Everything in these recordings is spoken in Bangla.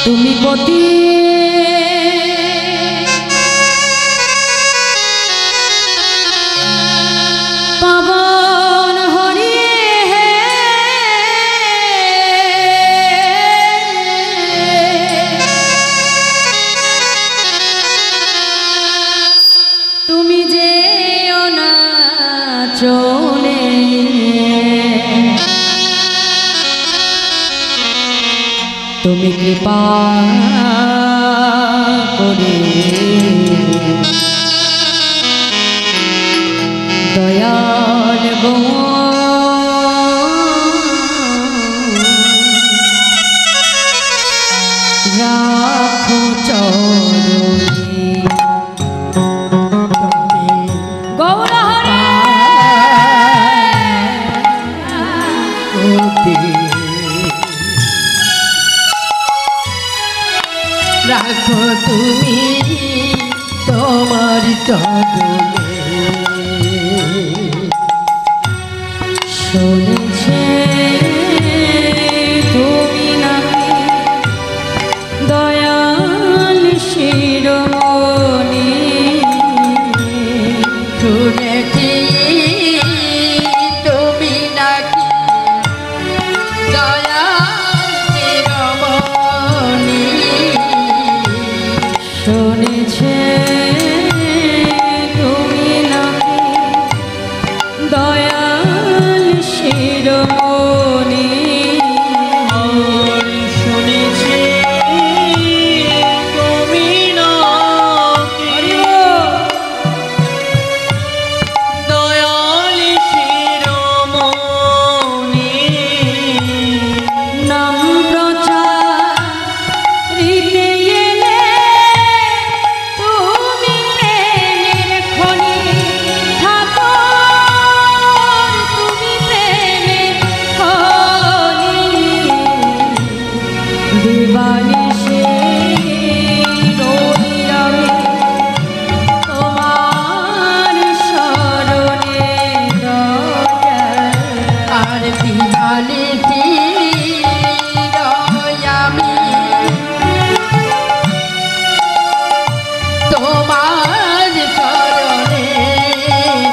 তুমি পতি পাবন হরি হে তুমি যে না চলে তুমি কৃপা করে দয়াল গো রাখো চরণে গৌর হরে রাখো তুমি তোমার চরণে শুনেছে তুমি নাকি দয়াল শিরোমণি শুনেছি তুমি নাকি দয়াল শিরোমণি শুনেছে তুমি নাকি দয়াল শিরোমণি শুনেছি তুমি নাকি দয়াল শিরোমণি নাম প্রচারিতে এলে তুমি প্রেমের খনি ঠাকুর তুমি প্রেমের খনি দিবানিশি রই আমি তোমার শরণে দয়াল আর দিবানি আমি তোমার চরণে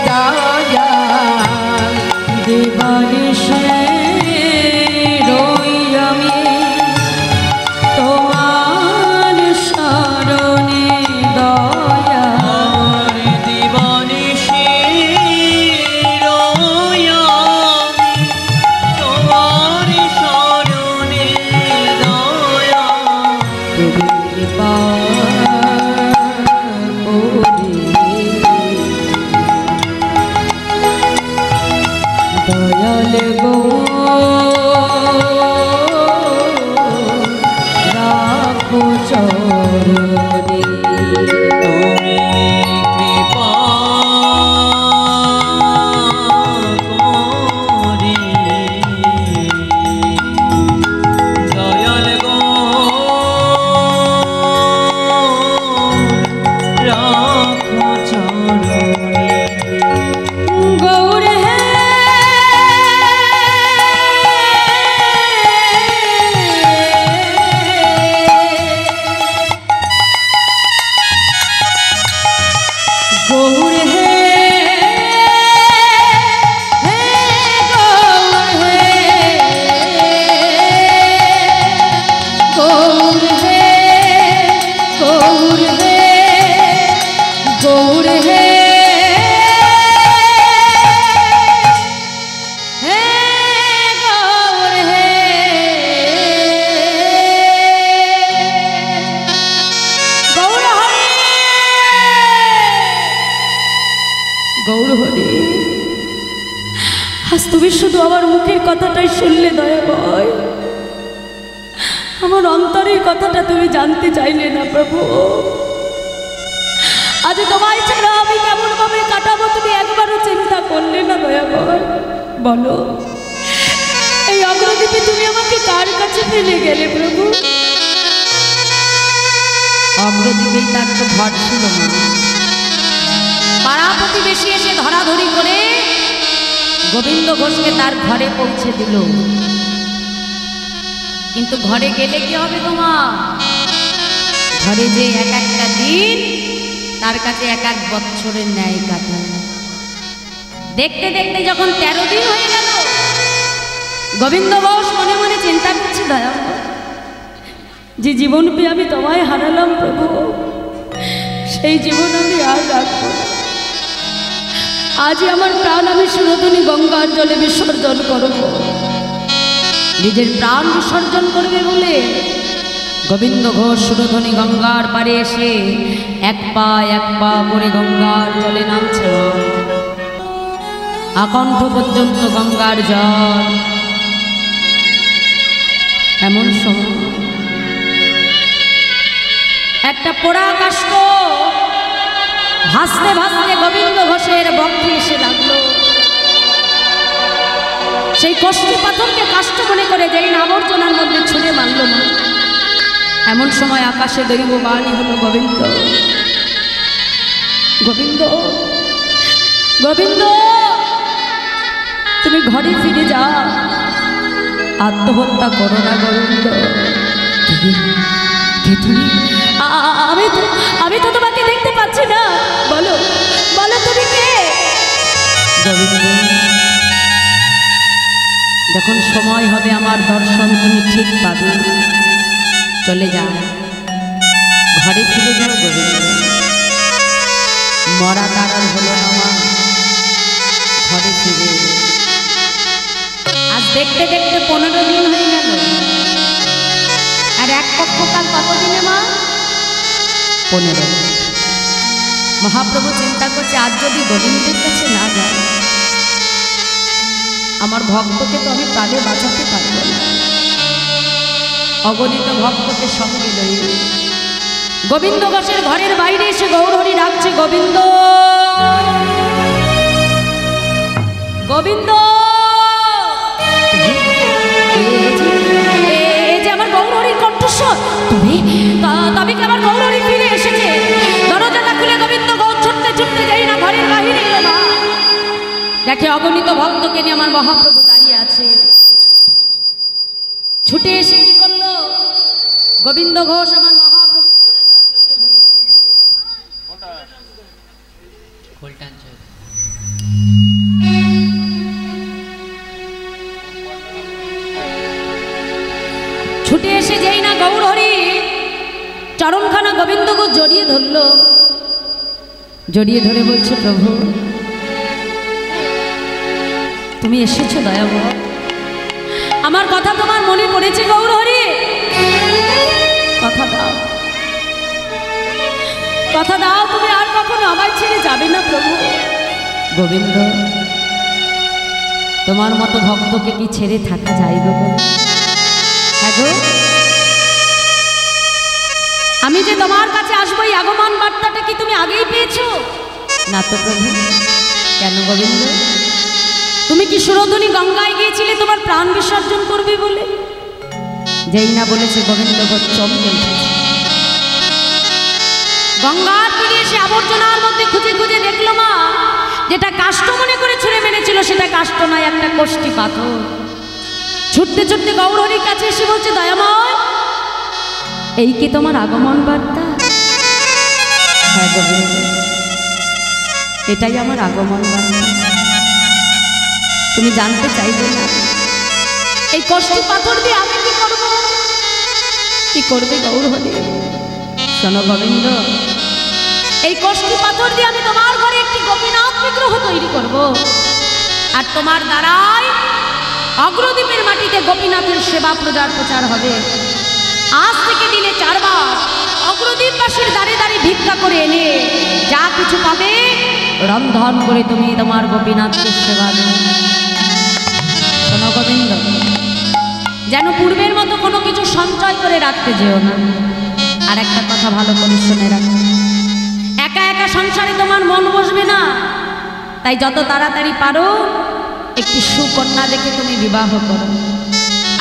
দয়াল দিবানিশি রই আমি তোমার শরণে দয়াল দিবানিশি রই আমি তোমার শরণে দয়াল তুমি কৃপা করে দয়াল গো রাখো চরণে তুমি কৃপা করে দয়াল গো রাখো চরণে গৌর হে গৌর হে গৌর হে গৌর হে গৌর হে হে গৌর হে গৌর হরে গৌর হরে আজ তুমি শুধু আমার মুখের কথাটাই শুনলে দয়া ভয় আমার অন্তরের কথাটা তুমি জানতে চাইলে না প্রভু আজ তোমায় ছাড়া আমি কেমন ভাবে কাটাবো তুমি একবারও চিন্তা করলে না দয়া ভয় বলো এই অগ্রদ্বীপে তুমি আমাকে কার কাছে ফেলে গেলে প্রভু অগ্রদ্বীপেই তার তো ঘর ছিল না পাড়া প্রতিবেশী এসে ধরাধরি করে গোবিন্দ ঘোষকে তার ঘরে পৌঁছে দিল। কিন্তু ঘরে গেলে কি হবে তোমার? ঘরে যে এক একটা দিন তার কাছে এক এক বছরের ন্যায় কাটায়। দেখতে দেখতে যখন 13 দিন হয়ে গেল, গোবিন্দ ঘোষ মনে মনে চিন্তা করছে, দয়া যে জীবন পেয়ে আমি তোমায় হারালাম প্রভু, সেই জীবন আমি আর রাখবো না। আজই আমার প্রাণ আমি সুরধনী গঙ্গার জলে বিসর্জন করব। নিজের প্রাণ বিসর্জন করবে বলে গোবিন্দ ঘোষ সুরধনী গঙ্গার পাড়ে এসে এক পা করে গঙ্গার জলে নামছে। আকণ্ঠ পর্যন্ত গঙ্গার জল। এমন সময় একটা পোড়া কাষ্ঠ ভাসতে ভাসতে গোবিন্দ ঘোষের বক্ষে এসে লাগলো। সেই কষ্টি পাথরকে কাষ্ঠ মনে করে যেই আবর্জনার মধ্যে ছুঁড়ে মারল না। এমন সময় আকাশে দৈববাণী হলো, গোবিন্দ গোবিন্দ গোবিন্দ, তুমি ঘরে ফিরে যাও, আত্মহত্যা করো না গোবিন্দ। তুমি আমি তো তোমাকে দেখতে পাচ্ছি না, বলো বলো তুমি কে? গোবিন্দ, যখন সময় হবে আমার দর্শন তুমি ঠিক পাবে। চলে যাও, ঘরে ফিরে যাও গোবিন্দ। মরা তারার হলো আমার, ঘরে ফিরে। আজ দেখতে দেখতে 15 দিন হয়ে গেল। আর এক পক্ষকাল কতদিনে মা? 15। মহাপ্রভু চিন্তা করছে, আজ যদি গোবিন্দের কাছে না যায়, আমার ভক্তকে তো আমি প্রাণে বাঁচাতে পারব না। অগণিত ভক্তকে সঙ্গে লই গোবিন্দ ঘোষের ঘরের বাইরে এসে গৌরহরি ডাকছে, গোবিন্দ গোবিন্দ। এই যে আমার গৌরহরির কণ্ঠস্বর, তবে কি আমার গৌরহরি ফিরে এসেছে? দরজাটা খুলে গোবিন্দ ঘোষ ছুটতে ছুটতে যাই না ঘরের বাইরে এলো না। দেখে অগণিত ভক্তকে নিয়ে আমার মহাপ্রভু দাঁড়িয়ে আছে। ছুটে এসে কি করলো গোবিন্দ ঘোষ? আমার মহাপ্রভু ছুটে এসে যেই না গৌরহরি চরণখানা গোবিন্দ ঘোষ জড়িয়ে ধরলো। জড়িয়ে ধরে বলছে, প্রভু তুমি এসেছো দয়াবহ, আমার কথা তোমার মনে পড়েছে গৌরহরি, কথা দাও, কথা দাও, তুমি আর কখনো আমায় ছেড়ে যাবে না প্রভু। গোবিন্দ, তোমার মতো ভক্তকে কি ছেড়ে থাকা যায় গো? হ্যাঁ গো, আমি যে তোমার কাছে আসবো এই আগমন বার্তাটা কি তুমি আগেই পেয়েছো? না তো প্রভু। কেন গোবিন্দ? তুমি কি সুরধনী গঙ্গায় গিয়েছিলে তোমার প্রাণ বিসর্জন করবে বলে? যেই না বলেছে গোবিন্দ ঘোষ চমকে উঠেছে। গঙ্গার তীরে এসে আবর্জনার মধ্যে খুঁজে খুঁজে দেখলো মা, যেটা কাষ্ঠ মনে করে ছুঁড়ে মেরেছিল সেটা কাষ্ঠ নয়, একটা কষ্টি পাথর। ছুটতে ছুটতে গৌরহরির কাছে এসে বলছে, দয়াময় এই কি তোমার আগমন বার্তা? হ্যাঁ গোবিন্দ, এটাই আমার আগমন বার্তা। তুমি জানতে চাইবে না এই কষ্টি পাথর দিয়ে আমি কি করবো? কি করবে গৌরহরি? শোনো গোবিন্দ, এই কষ্টি পাথর দিয়ে আমি তোমার ঘরে একটি গোপীনাথ বিগ্রহ তৈরি করব। আর তোমার দ্বারাই অগ্রদ্বীপের মাটিতে গোপীনাথের সেবা প্রচার হবে। আজ থেকে দিনে 4 বার অগ্রদ্বীপবাসীর দ্বারে দ্বারে ভিক্ষা করে এনে যা কিছু পাবে রন্ধন করে তুমি তোমার গোপীনাথকে সেবা দেবে। শোনো গোবিন্দ, যেন পূর্বের মতো কোনো কিছু সঞ্চয় করে রাখতে যেও না। আর একটা কথা ভালো করে শুনে রাখো, একা একা সংসারে তোমার মন বসবে না, তাই যত তাড়াতাড়ি পারো একটি সুকন্যা দেখে তুমি বিবাহ করো।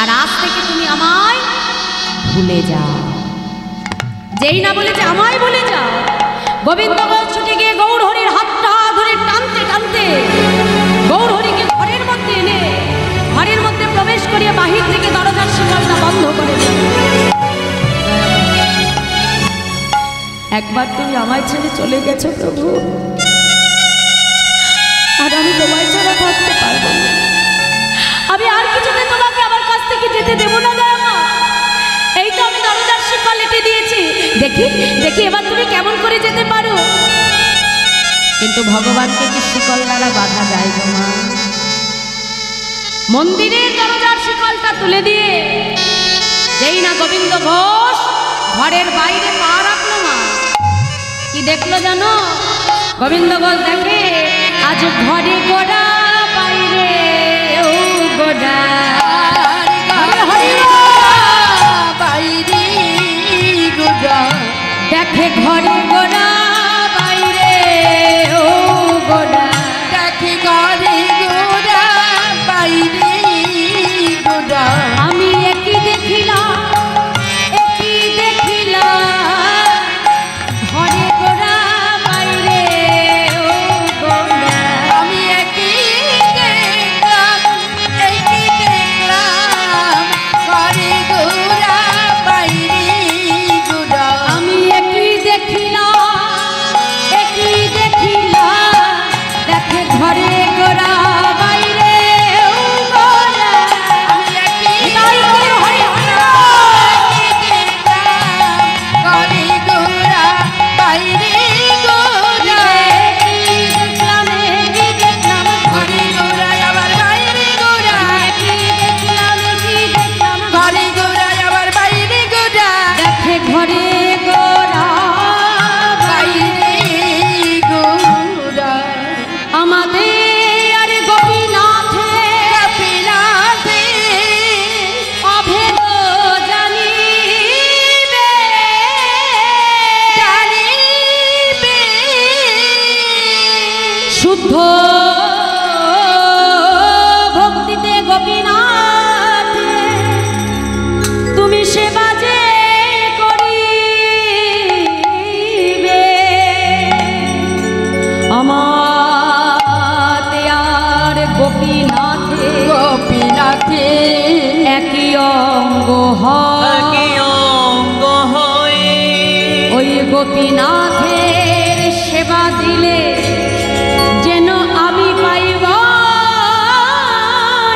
আর আজ থেকে তুমি আমায় ভুলে যাও। যেই না বলেছে আমায় ভুলে যাও, গোবিন্দ ঘোষ ছুটে গিয়ে গৌরহরির হাতটা ধরে টানতে টানতে গৌরহরিকে ঘরের মধ্যে এনে ঘরের মধ্যে প্রবেশ করিয়ে বাহির থেকে দরজার শিকলটা বন্ধ করে দিল। একবার তুমি আমায় ছেড়ে চলে গেছো প্রভু, আর আমি তোমায় ছাড়া থাকতে পারবো না। আমি আর কিছুতে তোমাকে আমার কাছ থেকে যেতে দেবো না দয়ামা। এই তো আমি দরজার শিকল এঁটে দিয়েছি, দেখি দেখি এবার তুমি কেমন করে যেতে পারো। কিন্তু ভগবানকে কি শিকল দ্বারা বাধা যায় গো মা? মন্দিরের দরজার শিকলটা তুলে দিয়ে যেই না গোবিন্দ ঘোষ ঘরের বাইরে পা রাখলো মা, কি দেখলো জানো? গোবিন্দ ঘোষ দেখে আজ ঘরে গোড়া বাইরে ও গোড়া বাইরে গোড়া, দেখে ঘরে গোড়া বাইরে ও গোড়া, দেখে ঘরে গোড়া বাইরে গোড়া। আমি একই দেখিলাম ঘরে গোড়া বাইরে ও গোড়া। আমি একই দেখলাম ঘরে গোড়া বাইরে গোড়া। আমি একই দেখিলাম দেখে ঘরে গোড়া বাইরে ও গোড়া। আমি একই তাই বলো, হরি ঘরে গোড়া বাইরে গোড়া। দেখলাম ঘরে গোড়া আবার বাইরে গোড়া, দেখলাম ঘরে গোড়া আবার বাইরে গোড়া, দেখে ঘরে গোড়া বাইরে গোড়া। আমাদের আর গোপীনাথে কাপিলাতে অভেদ জানিবে, জানিবে শুদ্ধ ভক্তিতে গোপীনাথে তুমি সেবা যে করিবে, আমার আর গোপীনাথে গোপীনাথে একই অঙ্গ হয়। একই অঙ্গ হয়ে ওই গোপীনাথের সেবা দিলে যেন আমি পাইব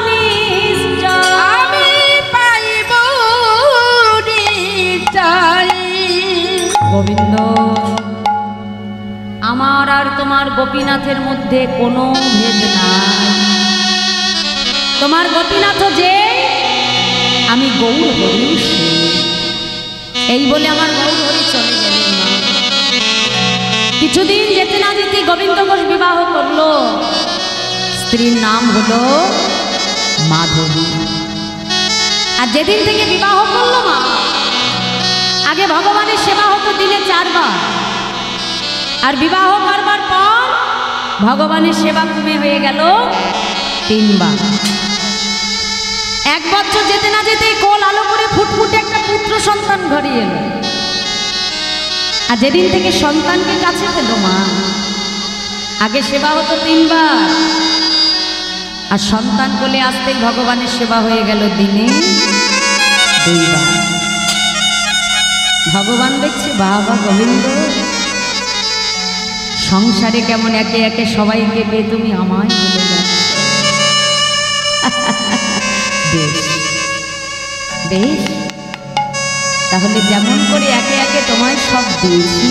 নিশ্চয়। আমি পাইব নিশ্চয়। গোবিন্দ, আমার আর তোমার গোপীনাথের মধ্যে কোনো ভেদ নাই। তোমার গোপীনাথ যে, আমি গৌর হরি সে। এই বলে আমার গৌর হরি চলে গেলেন মা। কিছুদিন যেতে না যেতে গোবিন্দ ঘোষ বিবাহ করলো। স্ত্রীর নাম হলো মাধবী। আর যেদিন থেকে বিবাহ করলো মা, আগে ভগবানের সেবা হতো দিনে 4 বার, আর বিবাহ করবার পর ভগবানের সেবা কমে হয়ে গেল 3 বার। 1 বছর যেতে না যেতেই কোল আলো করে ফুটফুটে একটা পুত্র সন্তান ঘরে এলো। আর যেদিন থেকে সন্তানকে কাছে পেল মা, আগে সেবা হতো 3 বার, আর সন্তান কোলে আসতেই ভগবানের সেবা হয়ে গেল দিনে 2 বার। ভগবান দেখছে বাবা গোবিন্দ, সংসারে কেমন একে একে সবাইকে পেয়ে তুমি আমায় ভুলে যাচ্ছ। বেশ বেশ, তাহলে যেমন করে একে একে তোমায় সব দিয়েছি,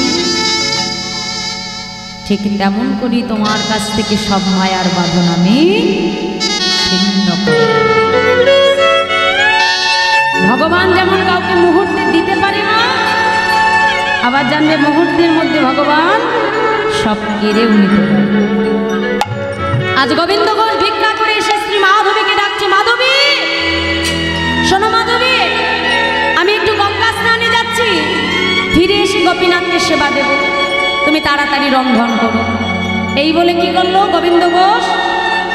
ঠিক তেমন করি তোমার কাছ থেকে সব মায়ার বাঁধন আমি ছিন্ন করি। ভগবান যেমন কাউকে মুহূর্তে দিতে পারে না, আবার জানবে মুহূর্তের মধ্যে ভগবান সব কেড়েও নিতে পারে। আজ গোবিন্দ ঘোষ ভিক্ষা করে এসে শ্রী মাধবীকে ডাকছে, মাধবী শোনো মাধবী, আমি একটু গঙ্গা স্নানে যাচ্ছি, ফিরে এসে গোপীনাথকে সেবা দেব, তুমি তাড়াতাড়ি রন্ধন করো। এই বলে কি করলো গোবিন্দ ঘোষ,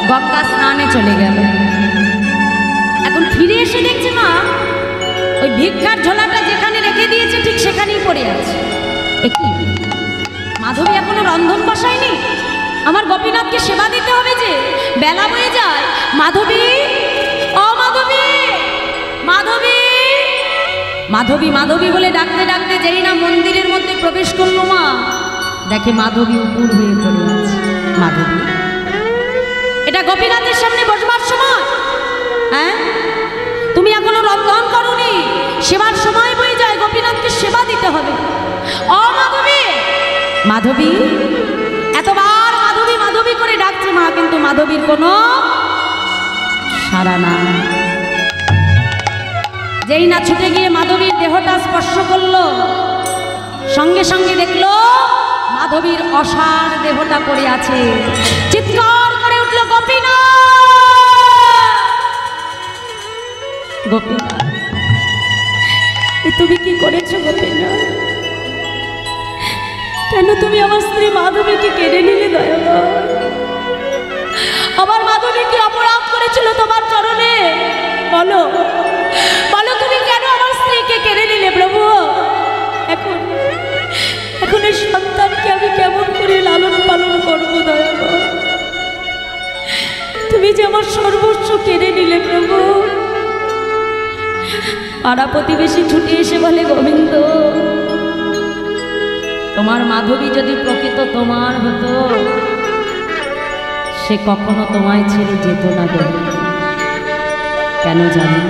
গঙ্গা স্নানে চলে গেল। এখন ফিরে এসে দেখছে মা, ওই ভিক্ষার ঝোলাটা যেখানে রেখে দিয়েছে ঠিক সেখানেই পড়ে আছে। একই মাধবী এখনো রন্ধন বসায়নি, আমার গোপীনাথকে সেবা দিতে হবে যে, বেলা হয়ে যায়। মাধবী, ও মাধবী, মাধবী, মাধবী মাধবী বলে ডাকতে ডাকতে যেই না মন্দিরের মধ্যে প্রবেশ করলো মা, দেখে মাধবী উপুর হয়ে পড়ে আছে। মাধবী, এটা গোপীনাথের সামনে বসবার সময়? হ্যাঁ, তুমি এখনো রন্ধন করোনি, সেবার সময় বয়ে যায়, গোপীনাথকে সেবা দিতে হবে। ও মাধবী! মাধবী এতবার মাধবী মাধবী করে ডাকছে মা, কিন্তু মাধবীর কোনো সাড়া না। যেই না ছুটে গিয়ে মাধবীর দেহটা স্পর্শ করলো, সঙ্গে সঙ্গে দেখলো মাধবীর অসার দেহটা পড়ে আছে। চিৎকার করে উঠলো, গোপীনাথ! গোপীনাথ, তুমি কি করেছো গোপীনাথ? কেন তুমি আমার স্ত্রী মাধবীকে কেড়ে নিলে দয়াময়? আমার মাধবী কি অপরাধ করেছিল তোমার চরণে? বলো বলো, তুমি কেন আমার স্ত্রীকে কেড়ে নিলে প্রভু? এখন এখন এই সন্তানকে আমি কেমন করে লালন পালন করবো দয়াময়? তুমি যে আমার সর্বস্ব কেড়ে নিলে প্রভু। পাড়া প্রতিবেশী ছুটে এসে বলে, গোবিন্দ, তোমার মাধবী যদি প্রকৃত তোমার হতো, সে কখনো তোমায় ছেড়ে যেত না গোবিন্দ। কেন জানি?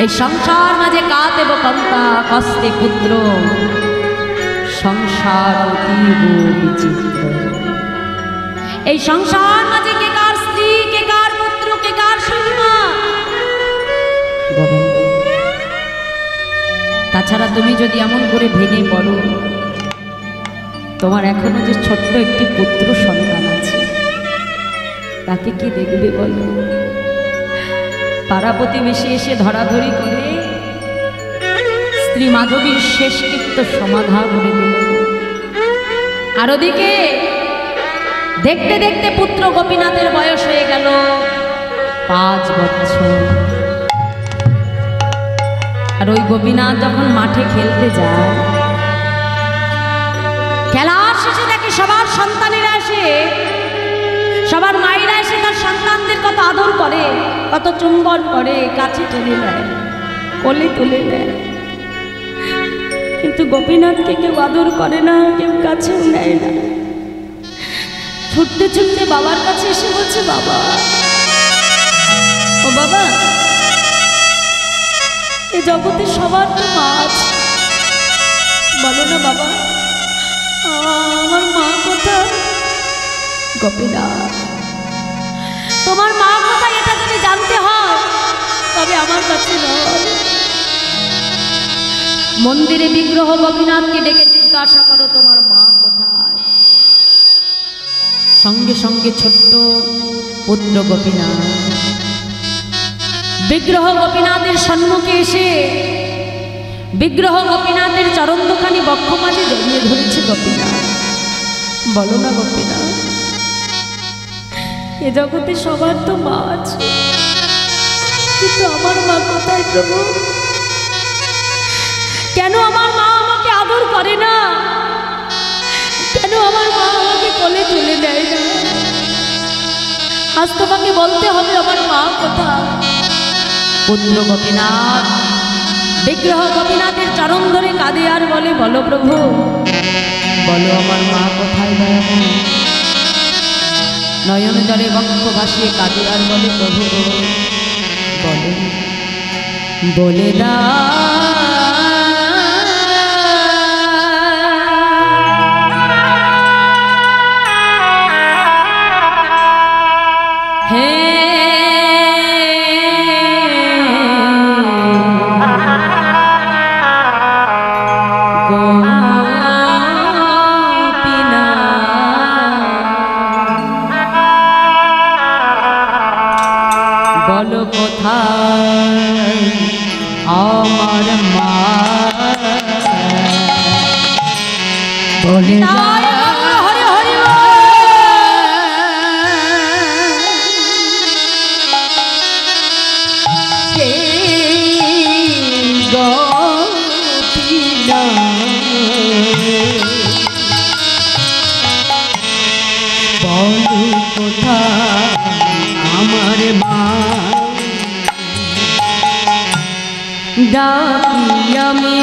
এই সংসার মাঝে কাতেব কন্তা কস্তে পুত্র, সংসার অতীব বিচিত্র। এই সংসার মাঝে কে কার স্ত্রী, কে কার পুত্র, কে কার সীমা। গোবিন্দ, তাছাড়া তুমি যদি এমন করে ভেঙে পড়ো, তোমার এখনো যে ছোট্ট একটি পুত্র সন্তান আছে, তাকে কি দেখবে বলো? পাড়া প্রতিবেশী এসে ধরাধরি করে স্ত্রী মাধবীর শেষকৃত্য সমাধা করে দিল। আর ওদিকে দেখতে দেখতে পুত্র গোপীনাথের বয়স হয়ে গেল 5 বছর। আর ওই গোপীনাথ যখন মাঠে খেলতে যায়, খেলার শেষে দেখে সবার সন্তানেরা এসে, সবার মায়েরা এসে তার সন্তানদের কত আদর করে, কত চুম্বন করে, কাছে টেনে নেয়, কোলে তুলে নেয়। কিন্তু গোপীনাথকে কেউ আদর করে না, কেউ কাছেও নেয় না। ছুটতে ছুটতে বাবার কাছে এসে বলছে, বাবা, ও বাবা, এ জগতে সবার তো মা আছে, বলো না বাবা, আমার মা কোথায়? গোপীনাথ, তোমার মা কোথায় এটা যদি জানতে হয়, তবে আমার কাছে নয়, মন্দিরে বিগ্রহ গোপীনাথকে ডেকে জিজ্ঞাসা করো তোমার মা কোথায়। সঙ্গে সঙ্গে ছোট্ট পুত্র গোপীনাথ বিগ্রহ গোপীনাথের সম্মুখে এসে বিগ্রহ গোপীনাথের চরণ দুখানি বক্ষ মাঝে জড়িয়ে ধরেছে। গোপীনাথ, বলো না গোপীনাথ, এ জগতে সবার তো মা আছে, কিন্তু আমার মা কোথায় প্রভু? কেন আমার মা আমাকে আদর করে না? কেন আমার মা আমাকে কোলে তুলে নেয় না? আজ তোমাকে বলতে হবে আমার মা কোথায়। পুত্র গোপীনাথ বিগ্রহ গোপীনাথের চরণ ধরে কাঁদে আর বলে, বলো প্রভু, বলো আমার মা কোথায় দয়াময়। নয়ন জলে বক্ষ ভাসিয়ে কাঁদে আর বলে, প্রভু বলে, বলে দা বলো কোথায় আমার মা, বলে হরে হরে বলো কোথায় আমার মা, ডাকি আমি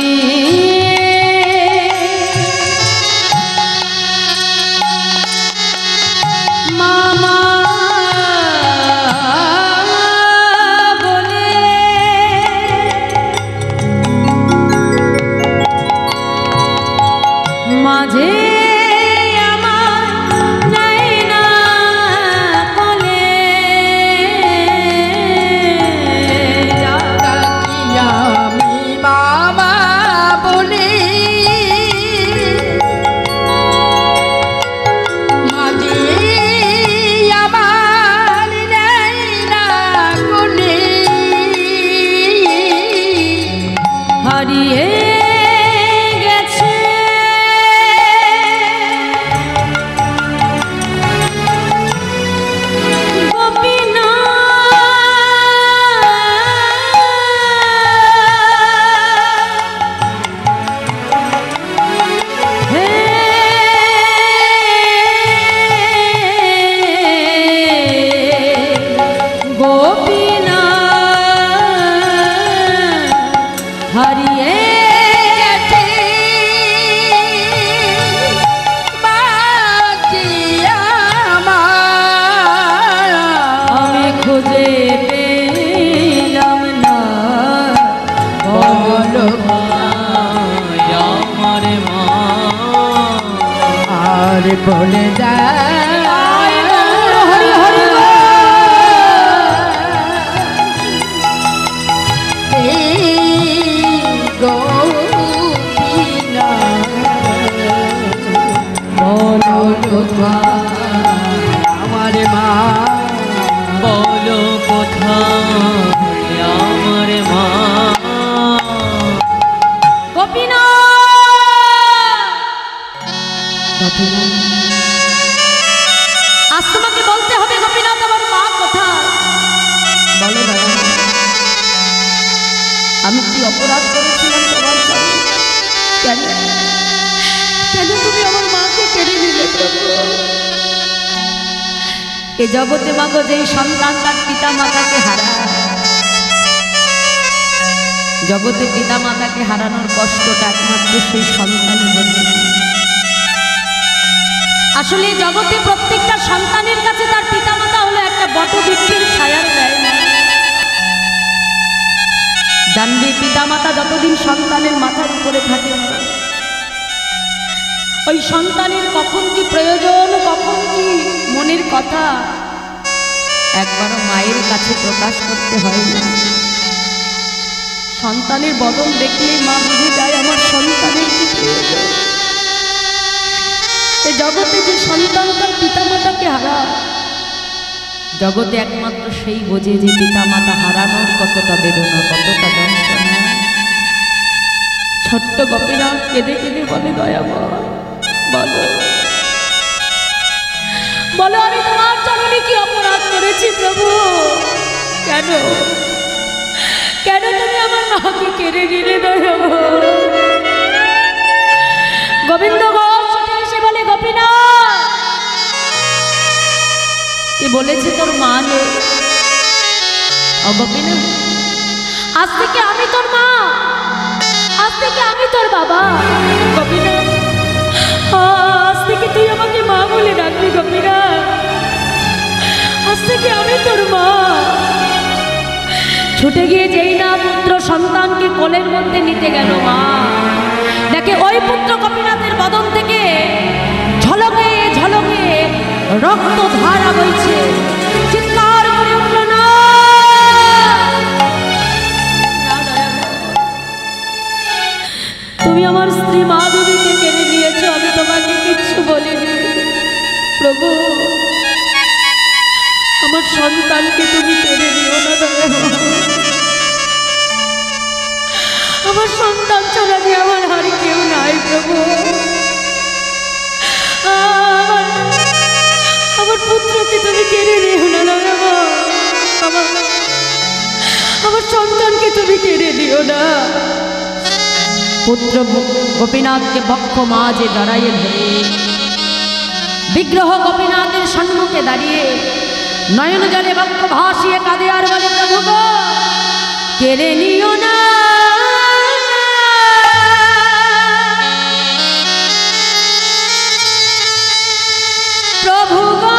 খুঁজে পেলাম না, বলো কোথায় আমার মা, আর বলে যায় হরি হরি গোপীনা, বলো কোথায় আমার মা, বলো কোথায় আমার মা। গোপীনা আজ তোমাকে বলতে হবে গোপীনাথ আমার মা কোথায়। বলো দাদা, আমি কি অপরাধ করেছিলাম তোমার সাথে? কেন কেন তুমি আমার মাকে কেড়ে নিলে প্রভু? এ জগতে মাগো যেই সন্তান তার পিতা মাতাকে হারায়, জগতে পিতা মাতাকে হারানোর কষ্টটা একমাত্র সেই সন্তানই বোঝে। আসলে জগতে প্রত্যেকটা সন্তানের কাছে তার পিতামাতা হলো একটা বটবৃক্ষের ছায়ার দেয় না। জানবে পিতামাতা যতদিন সন্তানের মাথার উপরে থাকে, ওই সন্তানের কখন কি প্রয়োজন, কখন কি মনের কথা একবারও মায়ের কাছে প্রকাশ করতে হয় না। সন্তানের বদল দেখলেই মা বুঝে যায় আমার সন্তানের কি প্রয়োজন। এ জগতে যে সন্তান তার পিতামাতাকে হারায়, জগতে একমাত্র সেই বোঝে যে পিতামাতা হারানোর কতটা বেদনা, কতটা যন্ত্রণা। ছোট্ট গোপীনাথ কেঁদে কেঁদে বলে, দয়াময় বলো বলো আমি তোমার চরণে কি অপরাধ করেছি প্রভু? কেন কেন তুমি আমার মাকে কেড়ে নিলে দয়াময়? গোবিন্দ ঘোষ ছুটে এসে বলে, গোপীনাথ কে বলেছে তোর মা নেই? ও গোপীনাথ, আজ থেকে আমি তোর মা, আজ থেকে আমি তোর বাবা। গোপীনাথ, আজ থেকে তুই আমাকে মা বলে ডাকবি। গোপীনাথ, আজ থেকে আমি তোর মা। ছুটে গিয়ে যেই না পুত্র সন্তানকে কোলের মধ্যে নিতে গেল মা, দেখে ওই পুত্র গোপীনাথের বদন থেকে ঝলকে ঝলকে রক্ত ধারা বইছে। চিৎকার করে উঠল, না তুমি আমার স্ত্রী মাধবীকে কেড়ে নিয়েছ, আমি তোমাকে কিচ্ছু বলিনি। প্রভু, আমার সন্তানকে তুমি কেড়ে নিও না দয়াময়। আমার সন্তান ছাড়া যে আমার হারি কেউ নাই প্রভু। আমার পুত্রকে তুমি কেড়ে নিও না দয়াময়। আমার সন্তানকে তুমি কেড়ে নিও না। পুত্র গোপীনাথকে বক্ষ মাঝে জড়াইয়ে ধরে বিগ্রহ গোপীনাথের সম্মুখে দাঁড়িয়ে নয়ন জলে বক্ষ ভাসিয়ে কাঁদে আর বলে, প্রভু গো কেড়ে নিও না। প্রভু গো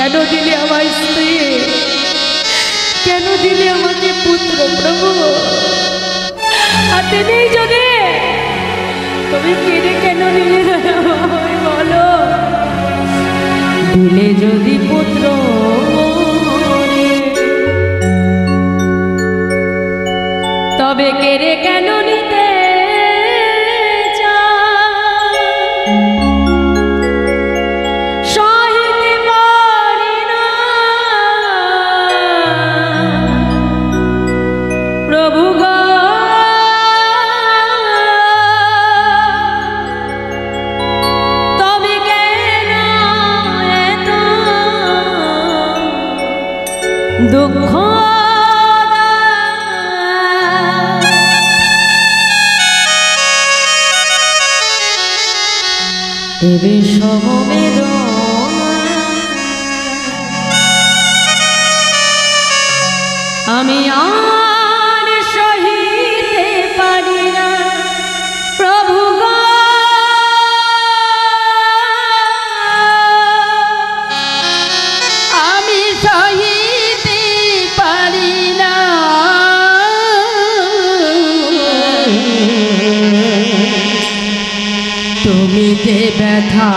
কেন দিলে আমার স্ত্রী, কেন দিলে আমাকে পুত্র প্রভু? হাতে নেই যদি তুমি কেড়ে কেন নিলে বলো? দিলে যদি পুত্র তবে কেড়ে কেন নিতে সহিতে পারি না প্রভু গো। তবে কেন এত দুঃখ এবে সমবেদনা আমি আর সহিতে পারি না প্রভু গো। আমি সহিতে পারি না তুমি যে ব্যথা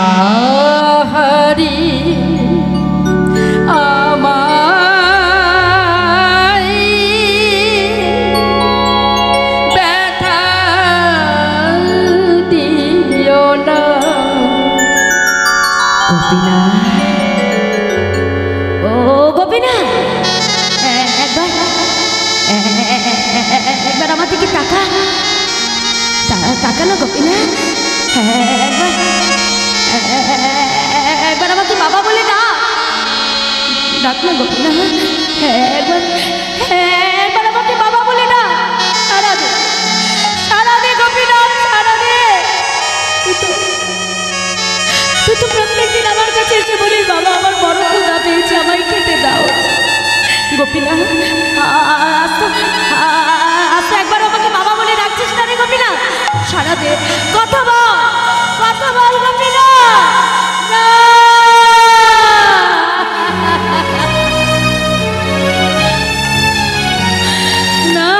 হারি আমায় ব্যথা দিও না গোপীনা। ও গোপীনা, একবার আমার দিকে তাকা, তাকা না গোপীনা। একবার আমাকে বাবা বলে ডাক না গোপীনা। একবার আমাকে বাবা বলে ডাক। সারা দে, সারা দে গোপীনা, সারা দে। তুই তো প্রত্যেকদিন আমার কাছে এসে বলিস বাবা আমার বড় ক্ষুধা পেয়েছে, আমায় খেতে দাও। গোপীনা আজ তো একবার আমাকে বাবা বলে ডাকছিস না রে গোপীনা? সারা দে, কথা বল, কথা বল গোপীনা। না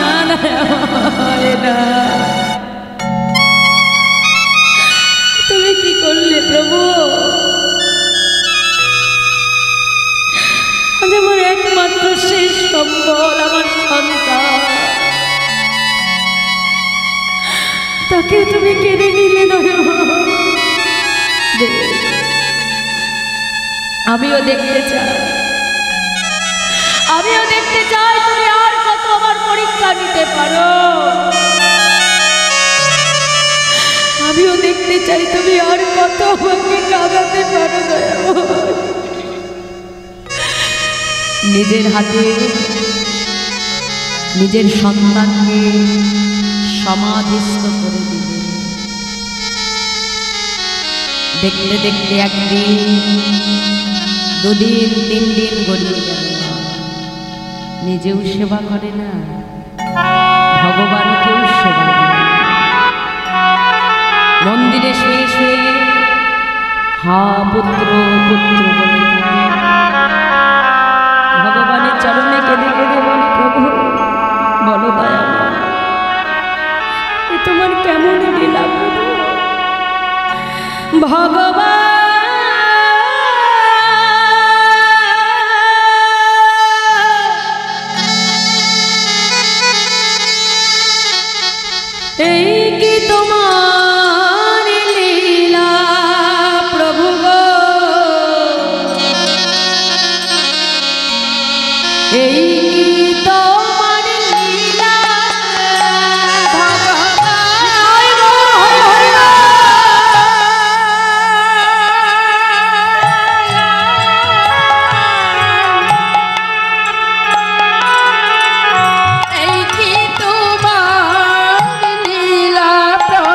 না না না, তুমি কি করলে প্রভু? আজ আমার একমাত্র শেষ সম্বল আমার সন্তান, তাকে তুমি কেড়ে নিলে না। আমিও দেখতে চাই, আমিও দেখতে চাই তুমি আর কত আমার পরীক্ষা নিতে পারো। আমিও দেখতে চাই তুমি আর কত আমাকে কাঁদাতে পারো। নিজের হাতে নিজের সন্তানকে সমাধিস্থ করে দিলে, দেখতে দেখতে একদিন, দুদিন, 3 দিন গড়িয়ে গেল, নিজেও সেবা করে না, ভগবানকেও সেবা করে না। মন্দিরে শুয়ে শুয়ে হা পুত্র পুত্র বলে ভগবানের চরণে কেঁদে কেঁদে বলে প্রভু বলো দয়া, এ তোমার কেমন লীলা প্রভু? ভগবান এই কি তোমার লীলা প্রভু গো, এই কি তোমার লীলা ভগবান। এই কি তোমার লীলা প্রভু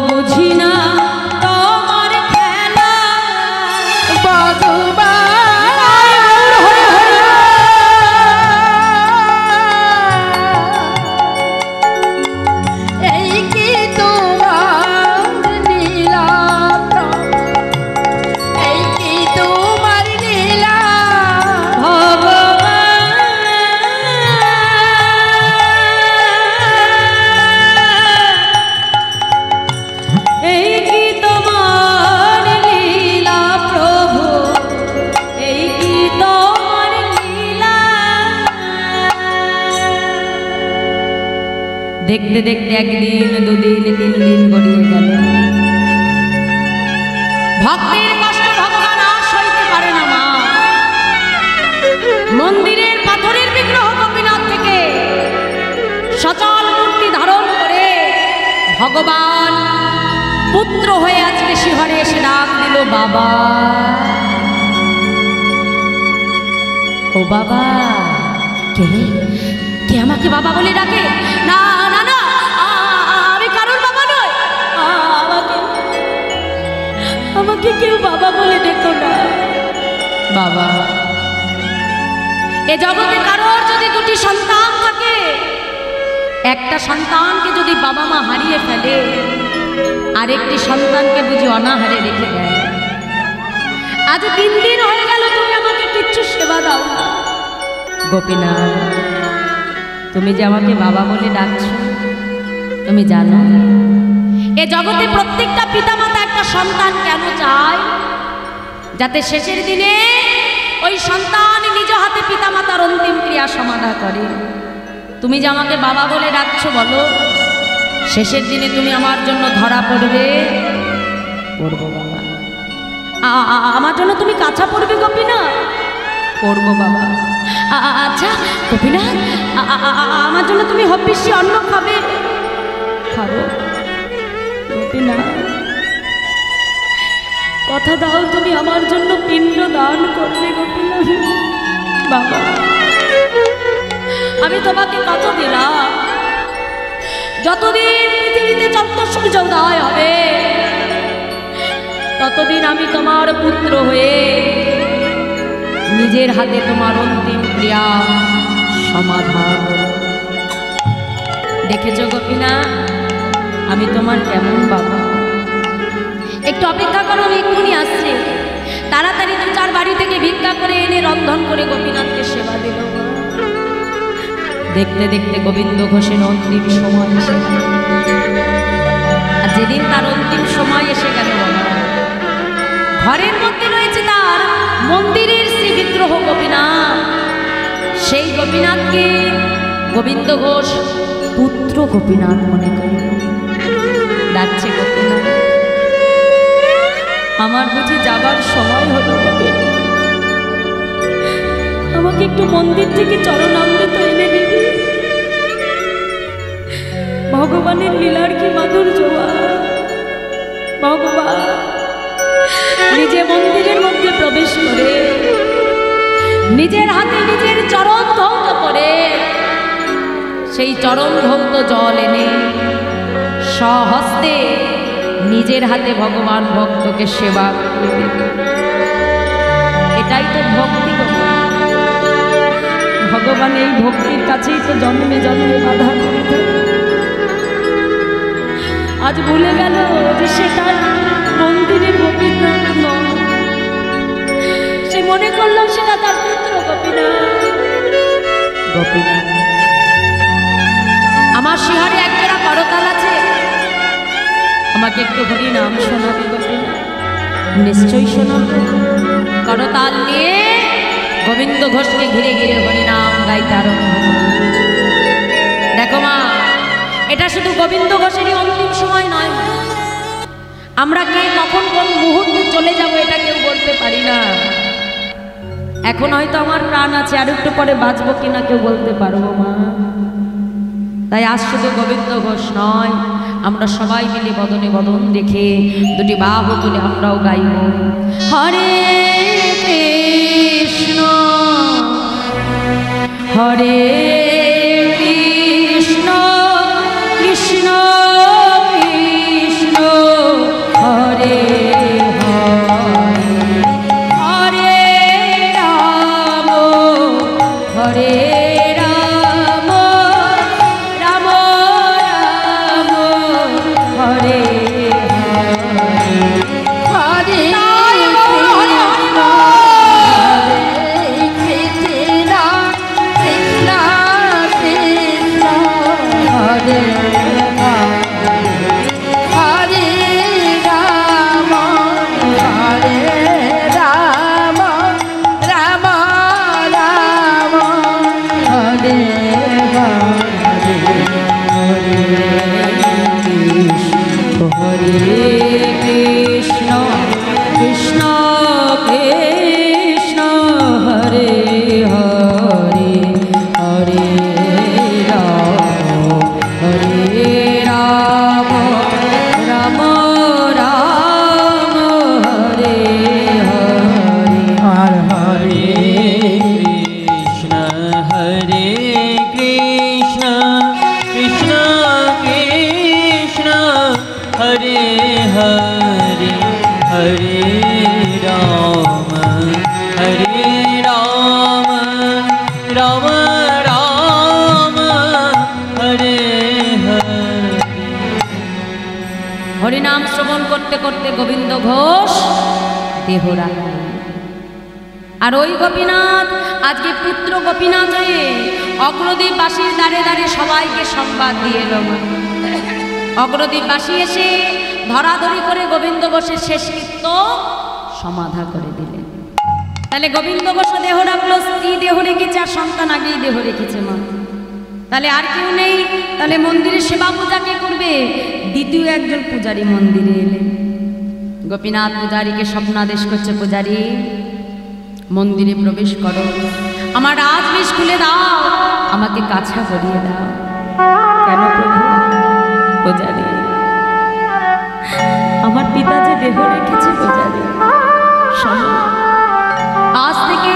বুঝি না তোমার খেলা এই কি তোমার লীলা, এই কি তোমার লীলা এই কি তোমার লীলা প্রভু, এই কি তোমার লীলা। দেখতে দেখতে একদিন, দুদিন, 3 দিন গড়িয়ে গেল। ভক্তের কষ্ট ভগবান আর সইতে পারে না মা। মন্দিরের পাথরের বিগ্রহ গোপীনাথ থেকে সচল মূর্তি ধারণ করে ভগবান পুত্র হয়ে আজকে শিহরে এসে ডাক দিল, বাবা ও বাবা। কে কে আমাকে বাবা বলে ডাকে? না না না, আমি কারোর বাবা নই। আমাকে কেউ বাবা বলে ডেকো না। বাবা, এ জগতে কারোর যদি 2টি সন্তান থাকে, একটা সন্তানকে যদি বাবা মা হারিয়ে ফেলে, আরেকটি সন্তানকে বুঝি অনাহারে রেখে দেয়। আজ 3 দিন হয়ে গেল তুমি আমাকে কিচ্ছু সেবা দাও না। গোপীনাথ, তুমি যে আমাকে বাবা বলে ডাকছো, তুমি জানো এ জগতে প্রত্যেকটা পিতামাতা একটা সন্তান কেন চায়? যাতে শেষের দিনে ওই সন্তান নিজ হাতে পিতামাতার অন্তিম ক্রিয়া সমাধা করে। তুমি যে আমাকে বাবা বলে ডাকছো, বলো শেষের দিনে তুমি আমার জন্য ধরা পড়বে? পড়বো বাবা। আমার জন্য তুমি কাছা পড়বে গোপীনাথ? পড়বো বাবা। আচ্ছা গোপীনাথ, আমার জন্য তুমি হবিষ্যি অন্ন খাবে? খাবো গোপীনাথ। কথা দাও তুমি আমার জন্য পিণ্ড দান করবে গোপীনাথ। বাবা, আমি তোমাকে কথা দিলাম, যতদিন পৃথিবীতে চন্দ্র সূর্য উদয় হবে, ততদিন আমি তোমার পুত্র হয়ে নিজের হাতে তোমার অন্তিম ক্রিয়া সমাধান। দেখেছ গোপীনাথ, আমি তোমার কেমন বাবা। একটু অপেক্ষা করো, আমি এক্ষুনি আসছি। তাড়াতাড়ি 2-4 বাড়ি থেকে ভিক্ষা করে এনে রন্ধন করে গোপীনাথকে সেবা দিল। দেখতে দেখতে গোবিন্দ ঘোষের অন্তিম সময় এসে গেল। আর যেদিন তার অন্তিম সময় এসে গেল, ঘরের মধ্যে রয়েছে তার মন্দিরের শ্রী বিগ্রহ গোপীনাথ। সেই গোপীনাথকে গোবিন্দ ঘোষ পুত্র গোপীনাথ মনে করে ডাকছে। গোপীনাথ, আমার বুঝি যাবার সময় হলো গোপীনাথ, আমাকে একটু মন্দির থেকে চরণামৃত এনে দিবি। ভগবানের লীলার কি মাধুর্য। ভগবান নিজে মন্দিরের মধ্যে প্রবেশ করে নিজের হাতে নিজের চরণ ধৌত করে সেই চরণ ধৌত জল এনে স্বহস্তে নিজের হাতে ভগবান ভক্তকে সেবা করে দেবে। এটাই তো ভক্তি। ভগবান এই ভক্তির কাছেই তো জন্মে জন্মে বাধা করে থাকে। আজ ভুলে গেল যে সে তার মন্দিরের গোপীনাথ নয়, সে মনে করল সেটা তার পুত্র গোপীনাথ। গোপীনাথ, আমার শিহারে একজোড়া করতাল আছে, আমাকে একটু হরি নাম শোনাবে গোপীনাথ? নিশ্চয়ই শোনাবো। করতাল নিয়ে গোবিন্দ ঘোষকে ঘিরে ঘিরে হরিনাম গাইতে আরম্ভ করল। দেখো মা, এটা শুধু গোবিন্দ ঘোষেরই অন্তিম সময় নয়। আমরা কে কখন কোন মুহূর্তে চলে যাব এটা কেউ বলতে পারি না। এখন হয়তো আমার প্রাণ আছে, আর একটু পরে বাঁচবো কিনা কেউ বলতে পারবো মা। তাই আজ শুধু গোবিন্দ ঘোষ নয়, আমরা সবাই মিলে বদনে বদন রেখে 2টি বাহু তুলে আমরাও গাইব হরে কৃষ্ণ হরে কৃষ্ণ কৃষ্ণ কৃষ্ণ হরে হরে হরে কৃষ্ণ কৃষ্ণ কৃষ্ণ হরে হরে হরে রাম হরে রাম রাম রাম হরে হরে হরে হরে কৃষ্ণ হরে কৃষ্ণ কৃষ্ণ কৃষ্ণ হরে হরে হরে রাম রাম রাম হরে হরে। হরিনাম শ্রবণ করতে করতে গোবিন্দ ঘোষ দেহ রাখলেন। আর ওই গোপীনাথ আজকে পুত্র গোপীনাথ হয়ে অগ্রদ্বীপবাসীর দ্বারে দ্বারে সবাইকে সংবাদ দিয়ে এলো। অগ্রদ্বীপবাসী এসে ধরাধরি করে গোবিন্দ ঘোষের শেষকৃত্য সমাধা করে দিলেন। তাহলে গোবিন্দ ঘোষ দেহ রাখলো, স্ত্রী দেহ রেখেছে, আর সন্তান আগেই দেহ রেখেছে মা। তাহলে আর কেউ নেই, তাহলে মন্দিরে সেবা পূজা কে করবে? দ্বিতীয় একজন পূজারী মন্দিরে এলেন। গোপীনাথ পূজারীকে স্বপ্নাদেশ করছে, পূজারী মন্দিরে প্রবেশ করো, আমার রাজবেশ খুলে দাও, আমাকে কাছা করিয়ে দাও। কেন প্রভু? পূজারী আমার পিতা যে দেহ রেখেছে, পূজারী শোনো, আজ থেকে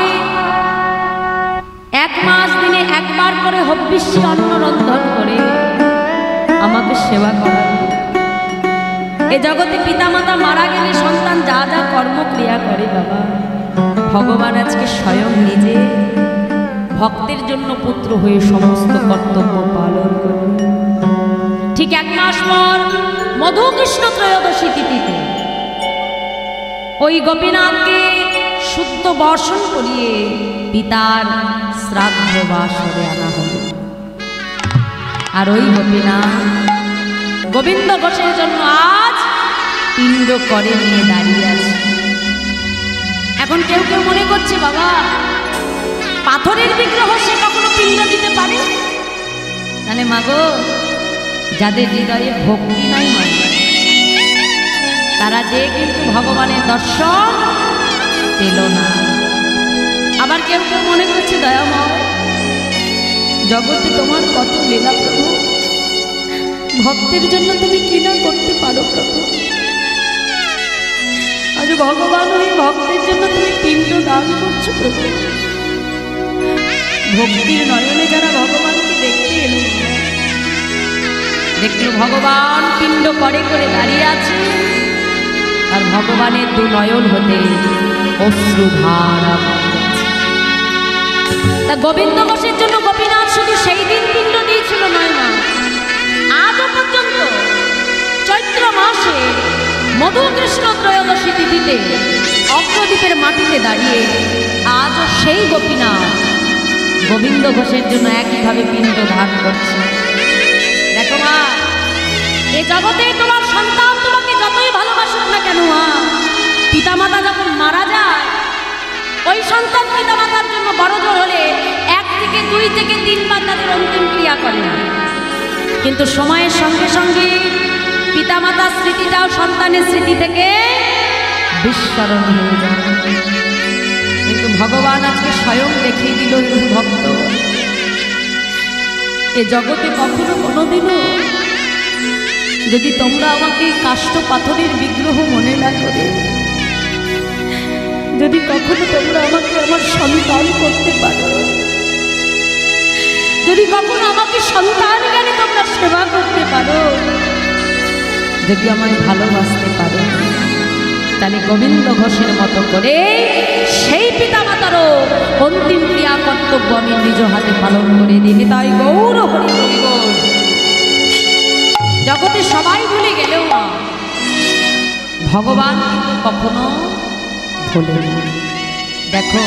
1 মাস দিনে একবার করে হব্বিষ্যি অন্ন রন্ধন করে আমাকে সেবা করাবে। এ জগতে পিতামাতা মারা গেলে সন্তান যা যা কর্মক্রিয়া করে বাবা, ভগবান আজকে স্বয়ং নিজে ভক্তের জন্য পুত্র হয়ে সমস্ত কর্তব্য পালন করে। ঠিক 1 মাস পর মধুকৃষ্ণ ত্রয়োদশী তিথিতে ওই গোপীনাথকে শুদ্ধ বর্ষণ করিয়ে পিতার শ্রাদ্ধ বাসরে আনা হল। আর ওই গোপীনাথ গোবিন্দ ঘোষের জন্য আজ পিণ্ড করে নিয়ে দাঁড়িয়ে আছে। এখন কেউ কেউ মনে করছে বাবা, পাথরের বিগ্রহ সে কখনো পিণ্ড দিতে পারে? তাহলে মাগো, যাদের হৃদয়ে ভক্তি নাই মানে তারা যে কিন্তু ভগবানের দর্শন পেল না। আবার কেউ কেউ মনে করছে দয়াময়, জগতে তোমার কত লীলা প্রভু, ভক্তের জন্য তুমি কি না করতে পারো প্রভু। আজ ভগবান হয়ে ভক্তের জন্য তুমি পিণ্ড দান করছো প্রভু। ভক্তির নয়নে যারা ভগবানকে দেখতে এলো, দেখলো ভগবান পিণ্ড করে করে দাঁড়িয়ে আছে, আর ভগবানের 2 নয়ন হতে অশ্রুধারা। তা গোবিন্দ ঘোষের জন্য গোপীনাথ শুধু সেই দিন পিণ্ড দিয়েছিল নয় মা, আজও পর্যন্ত চৈত্র মাসে মধুকৃষ্ণ ত্রয়োদশী তিথিতে অগ্রদ্বীপের মাটিতে দাঁড়িয়ে আজও সেই গোপীনাথ গোবিন্দ ঘোষের জন্য একইভাবে পিণ্ড দান করছে। দেখো মা, এ জগতে তোমার সন্তান তোমাকে যতই ভালোবাসুক না কেন মা, পিতামাতা যখন মারা যায়, ওই সন্তান পিতামাতার জন্য বড় জোর হলে 1 থেকে 2 থেকে 3 বার তাদের অন্তিম ক্রিয়া করে। কিন্তু সময়ের সঙ্গে সঙ্গে পিতামাতার স্মৃতিটাও সন্তানের স্মৃতি থেকে বিস্মরণ হয়ে যায়। কিন্তু ভগবান আজকে স্বয়ং দেখিয়ে দিল, ভক্ত এ জগতে কখনো কোনোদিনও যদি তোমরা আমাকে কাষ্ঠ পাথরের বিগ্রহ মনে না করে, যদি কখনো তোমরা আমাকে আমার সন্তান করতে পারো, যদি কখনো আমাকে সন্তান জ্ঞানে তোমরা সেবা করতে পারো, যদি আমায় ভালোবাসতে পারো, তাহলে গোবিন্দ ঘোষের মতো করে সেই পিতামাতারও অন্তিম ক্রিয়া কর্তব্য আমি নিজ হাতে পালন করে দিই। তাই গৌর হরি গৌর। জগতে সবাই ভুলে গেলেও ভগবান কিন্তু কখনো ভোলে না। দেখো,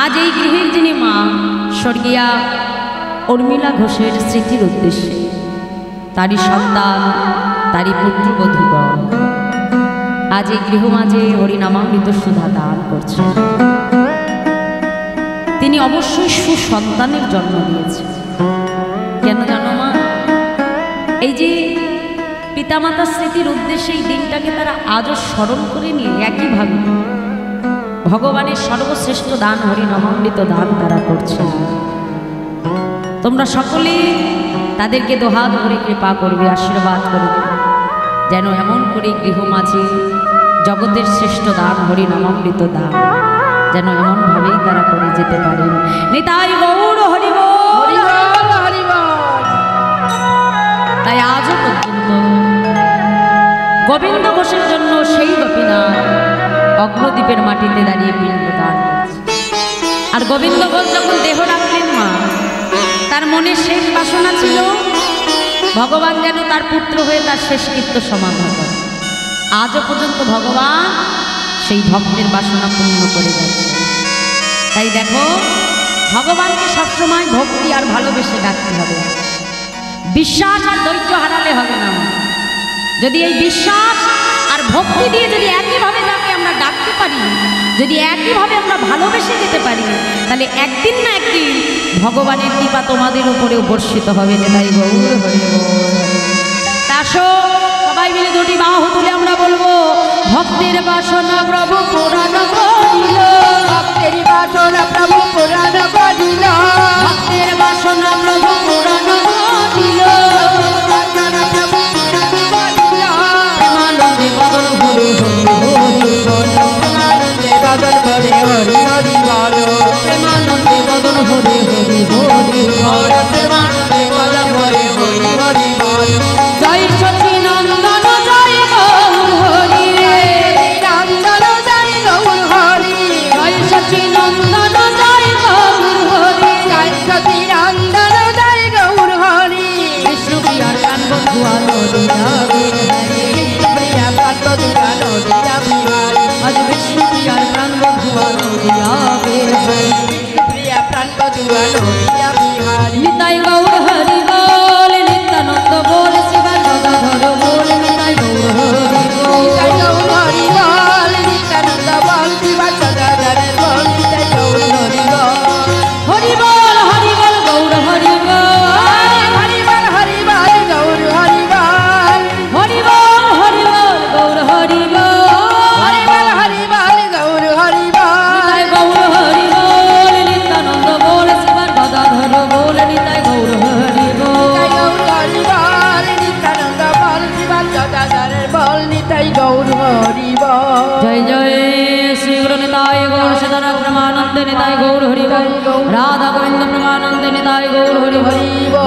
আজ এই গৃহের যিনি মা স্বর্গীয়া উর্মিলা ঘোষের স্মৃতির উদ্দেশ্যে তারই সন্তান, তারই পুত্রবধূগণ আজ এই গৃহ মাঝে হরিনামামৃত সুধা দান করছেন। তিনি অবশ্যই সুসন্তানের জন্ম দিয়েছেন। কেন জানো মা? এই যে পিতামাতার স্মৃতির উদ্দেশ্যে এই দিনটাকে তারা আজও স্মরণ করে নিয়ে একইভাবে ভগবানের সর্বশ্রেষ্ঠ দান হরিনামামৃত দান তারা করছে। তোমরা সকলে তাদেরকে দোহাত ধরে কৃপা করবে, আশীর্বাদ করবে, যেন এমন করে গৃহ মাঝে জগতের শ্রেষ্ঠ দান হরিনামামৃত দান যেন এমনভাবেই তারা করে যেতে পারেন। নিতাই গৌর হরি বল। তাই আজও পর্যন্ত গোবিন্দ ঘোষের জন্য সেই গোপীনাথ অগ্রদ্বীপের মাটিতে দাঁড়িয়ে পিণ্ডদান করছে। আর গোবিন্দ ঘোষ যখন দেহ রাখলেন মা, তার মনে শেষ বাসনা ছিল ভগবান যেন তার পুত্র হয়ে তার শেষকৃত্য সমাধা করে। আজও পর্যন্ত ভগবান সেই ভক্তের বাসনা পূর্ণ করে যাচ্ছে। তাই দেখো, ভগবানকে সবসময় ভক্তি আর ভালোবেসে ডাকতে হবে। বিশ্বাস আর ধৈর্য হারালে হবে না। যদি এই বিশ্বাস আর ভক্তি দিয়ে যদি একইভাবে তাকে আমরা ডাকতে পারি, যদি একইভাবে আমরা ভালোবেসে যেতে পারি, তাহলে একদিন না একদিন ভগবানের কৃপা তোমাদের উপরেও বর্ষিত হবে। তাই গৌর হরি বল। আসো সবাই মিলে দুটি বাহু তুলে আমরা বলবো, ভক্তের বাসনা প্রভু পুরাণ করিল, ভক্তের বাসনা প্রভু পুরাণ করিল, ভক্তের বাসনা প্রভু পুরাণ করিল, প্রেমানন্দে বদন হরি হরি বল, প্রেমানন্দে বদন হরি হরি হরি বল, প্রেমানন্দে বদন হরি হরি হরি বল, প্রেমানন্দে বদন হরি হরি হরি বল। জয় সচিনন্দন জয় গৌর হরি রে, নন্দন জয় গৌর হরি, জয় সচিনন্দন জয় গৌর হরি, জয় সতী নন্দন জয় গৌর হরি, বিষ্ণু প্রিয়ার প্রাণ বন্ধু আনন্দ যাবে, প্রিয়া প্রান্ত দুরানো দিয়া বিহারি, আজ বিষ্ণু প্রিয়ার প্রাণ বন্ধু আনন্দ যাবে, প্রিয়া প্রান্ত দুরানো দিয়া বিহারি। নিতাই গৌর হরি বল, নিত্যানন্দ বল, শিবা গদাধর বল, নিতাই গৌর হরি বল, জয় গৌর হরি বল, নিত্যানন্দ বল, শিবা গদাধরের বল, জয় গৌর হরি বল। হরি বল হরি বল গৌর হরি বল, হরি বল হরি বল গৌর হরি বল, হরি বল হরি বল গৌর হরি বল, হরি বল হরি বল গৌর হরি বল, নিতাই গৌর হরি বল, নিত্যানন্দ বল, শিবা গদাধর বল, নিতাই গৌর হরি বল, জয় গৌর হরি বল, নিত্যানন্দ বল, শিবা গদাধরের বল, নিতাই গৌর হরি বল। জয় জয় শ্রী গুরু নিতাই গৌর সদনা ব্রহ্মানন্দ নিতাই গৌর হরি বল, রাধা গোবিন্দ ব্রহ্মানন্দ নিতাই গৌর হরি বল।